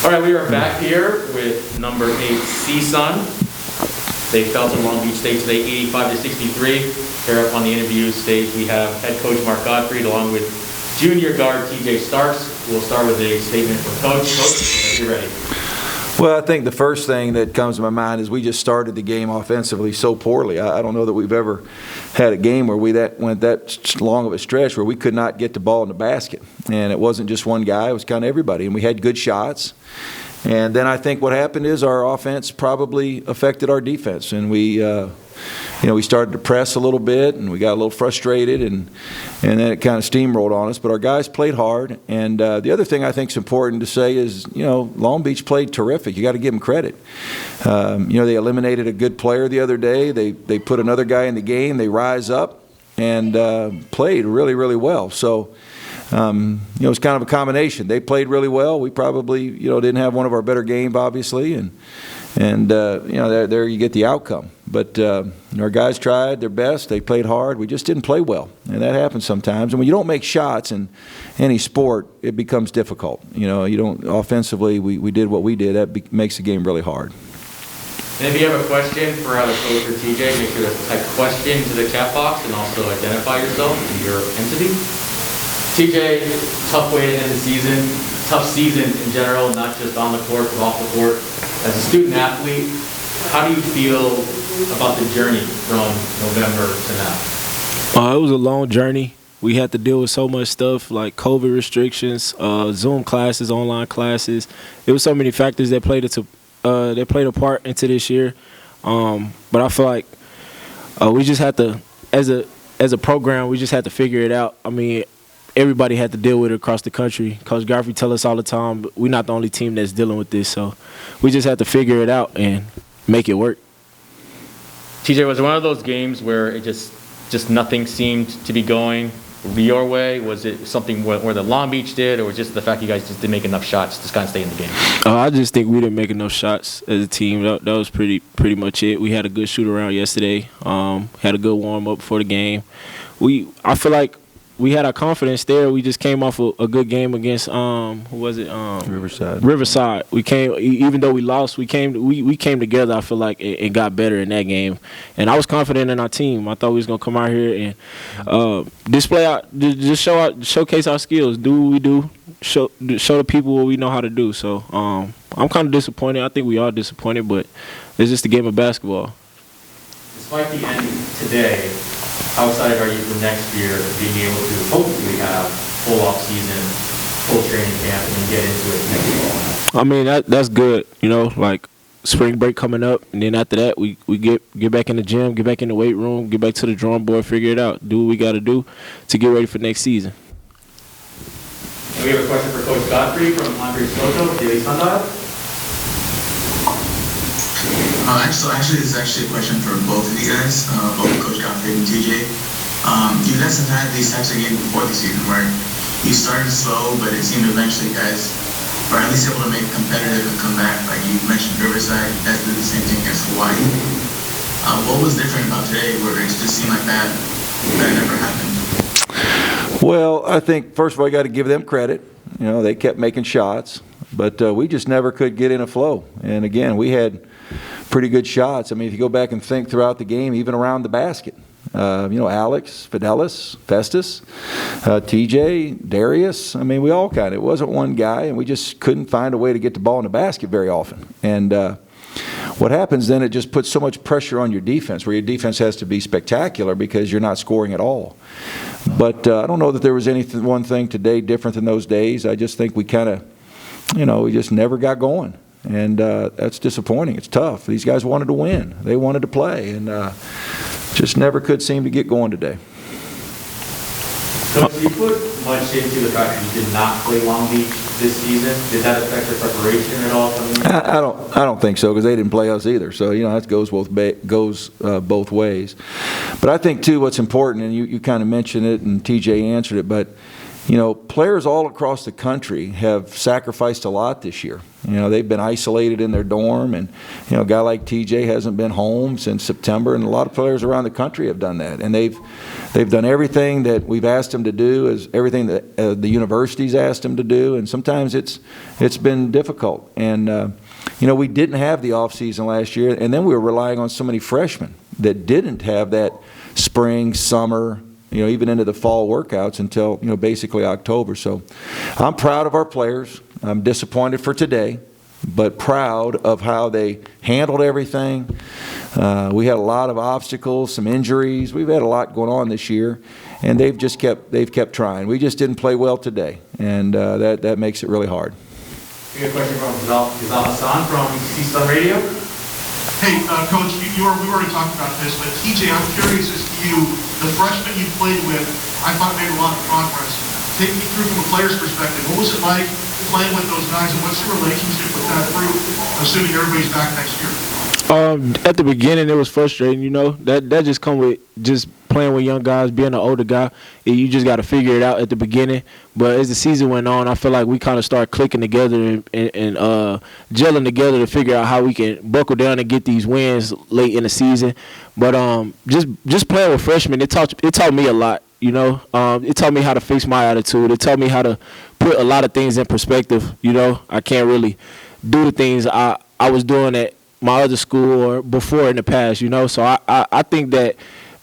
All right, we are back here with number 8 CSUN. They fell to Long Beach State today, 85-63. Here up on the interview stage, we have head coach Mark Gottfried along with junior guard TJ Starks. We'll start with a statement from Coach. Coach, you're ready. Well, I think the first thing that comes to my mind is we just started the game offensively so poorly. I don't know that we've ever had a game where we went that long of a stretch where we could not get the ball in the basket. And it wasn't just one guy, it was kind of everybody. And we had good shots. And then I think what happened is our offense probably affected our defense. And we started to press a little bit, and we got a little frustrated, and then it kind of steamrolled on us. But our guys played hard. And the other thing I think is important to say is, Long Beach played terrific. You got to give them credit. They eliminated a good player the other day. They put another guy in the game. They rise up and played really, really well. So, it's kind of a combination. They played really well. We probably, didn't have one of our better games, obviously, and there you get the outcome. But our guys tried their best. They played hard. We just didn't play well, and that happens sometimes. And when you don't make shots in any sport, it becomes difficult. You don't offensively. We did what we did. That makes the game really hard. And if you have a question for either Coach or TJ, make sure to type question into the chat box and also identify yourself and your entity. TJ, tough way to end the season, tough season in general, not just on the court, but off the court. As a student athlete, how do you feel about the journey from November to now? It was a long journey. We had to deal with so much stuff like COVID restrictions, Zoom classes, online classes. There were so many factors that played a part into this year. But I feel like we just had to, as a program, we just had to figure it out. I mean, everybody had to deal with it across the country. Coach Godfrey tells us all the time, but we're not the only team that's dealing with this. So we just had to figure it out and make it work. TJ, was it one of those games where it just nothing seemed to be going your way? Was it something where the Long Beach did, or was it just the fact you guys just didn't make enough shots to kind of stay in the game? I just think we didn't make enough shots as a team. That was pretty much it. We had a good shoot around yesterday. Had a good warm up before the game. I feel like we had our confidence there. We just came off a good game against who was it? Riverside. Riverside. We came, even though we lost, we came together. I feel like and got better in that game. And I was confident in our team. I thought we was gonna come out here and showcase our skills, do what we do, show the people what we know how to do. So I'm kind of disappointed. I think we are disappointed, but it's just a game of basketball. Despite the end today, how excited are you for next year being able to hopefully have full off season, full training camp, and get into it next fall? I mean, that's good. Like spring break coming up, and then after that, we get back in the gym, get back in the weight room, get back to the drawing board, figure it out, do what we got to do to get ready for next season. And we have a question for Coach Godfrey from Andre Soto, Daily Sundial. Actually, this is actually a question for both of you guys, both Coach Gottfried and TJ. You guys have had these types of games before the season where you started slow, but it seemed eventually guys were at least able to make competitive and come back. Like you mentioned Riverside, you guys did the same thing against Hawaii. What was different about today where it just seemed like that never happened? Well, I think, first of all, you got to give them credit. They kept making shots, but we just never could get in a flow. And again, we had pretty good shots. I mean, if you go back and think throughout the game, even around the basket, Alex, Fidelis, Festus, TJ, Darius, I mean, we all it wasn't one guy, and we just couldn't find a way to get the ball in the basket very often. And what happens then, it just puts so much pressure on your defense, where your defense has to be spectacular because you're not scoring at all. But I don't know that there was one thing today different than those days. I just think we we just never got going. And that's disappointing. It's tough. These guys wanted to win. They wanted to play, and just never could seem to get going today. So, do you put much into the fact that you did not play Long Beach this season? Did that affect your preparation at all? I don't think so, because they didn't play us either. So that goes both ways. But I think too, what's important, and you kind of mentioned it, and TJ answered it, but you know, players all across the country have sacrificed a lot this year. You know, they've been isolated in their dorm, and, you know, a guy like TJ hasn't been home since September, and a lot of players around the country have done that. And they've done everything that we've asked them to do, is everything that the university's asked them to do, and sometimes it's been difficult. And, you know, we didn't have the offseason last year, and then we were relying on so many freshmen that didn't have that spring, summer, you know, even into the fall workouts until, you know, basically October. So I'm proud of our players. I'm disappointed for today, but proud of how they handled everything. We had a lot of obstacles, some injuries. We've had a lot going on this year, and they've kept trying. We just didn't play well today, and that makes it really hard. We got a question from Ghazal Hassan from CSUN Radio. Hey, Coach, we've already talked about this, but TJ, I'm curious as to you, the freshman you played with, I thought made a lot of progress. Take me through from a player's perspective. What was it like playing with those guys, and what's your relationship with that group, assuming everybody's back next year? At the beginning, it was frustrating, you know. That just come with just playing with young guys, being an older guy. You just got to figure it out at the beginning. But as the season went on, I feel like we kind of started clicking together and gelling together to figure out how we can buckle down and get these wins late in the season. But just playing with freshmen, it taught me a lot, you know. It taught me how to fix my attitude. It taught me how to put a lot of things in perspective, you know. I can't really do the things I was doing at my other school or before in the past, you know. So I think that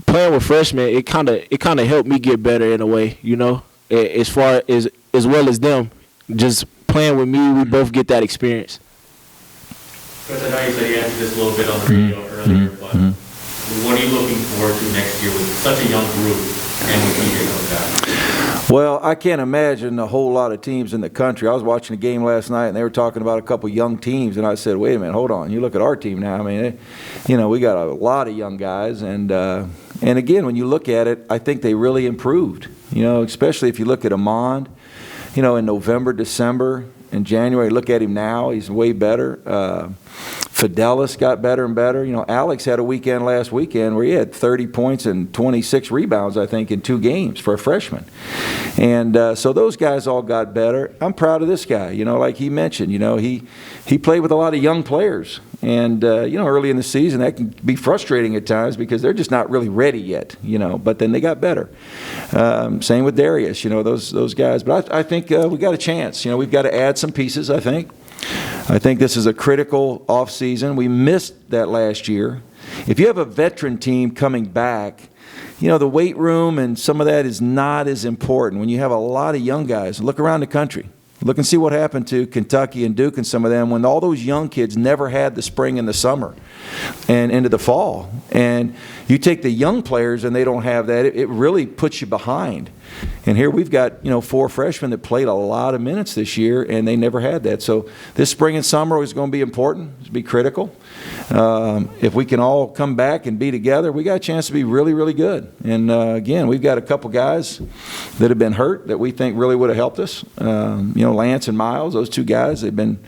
playing with freshmen, it kind of helped me get better in a way, you know. As far as well as them, just playing with me, we both get that experience. Because I know you said you answered this a little bit on the radio earlier, but what are you looking forward to next year with such a young group and with TJ coming back? Well, I can't imagine a whole lot of teams in the country. I was watching a game last night, and they were talking about a couple young teams, and I said, wait a minute, hold on. You look at our team now. I mean, you know, we got a lot of young guys, and again, when you look at it, I think they really improved, you know, especially if you look at Amand, you know, in November, December, and January. Look at him now. He's way better. Fidelis got better and better. You know, Alex had a weekend last weekend where he had 30 points and 26 rebounds, I think, in 2 games for a freshman. And so those guys all got better. I'm proud of this guy. You know, like he mentioned, you know, he played with a lot of young players. And, you know, early in the season, that can be frustrating at times because they're just not really ready yet, you know. But then they got better. Same with Darius, you know, those guys. But I think we got a chance. You know, we've got to add some pieces, I think. I think this is a critical offseason. We missed that last year. If you have a veteran team coming back, you know, the weight room and some of that is not as important. When you have a lot of young guys, look around the country. Look and see what happened to Kentucky and Duke and some of them when all those young kids never had the spring and the summer and into the fall. And you take the young players and they don't have that, it really puts you behind. And here we've got, you know, 4 freshmen that played a lot of minutes this year, and they never had that. So this spring and summer is going to be important, it's be critical. If we can all come back and be together, we got a chance to be really, really good. And again, we've got a couple guys that have been hurt that we think really would have helped us. You know, Lance and Miles, those 2 guys, they've been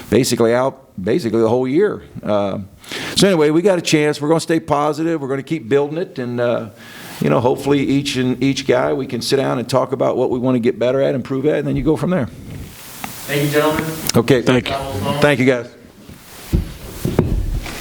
basically out the whole year. So anyway, we got a chance. We're going to stay positive. We're going to keep building it, and you know, hopefully each guy we can sit down and talk about what we want to get better at, improve at, and then you go from there. Thank you, gentlemen. Okay. Thank you. Thank you, guys.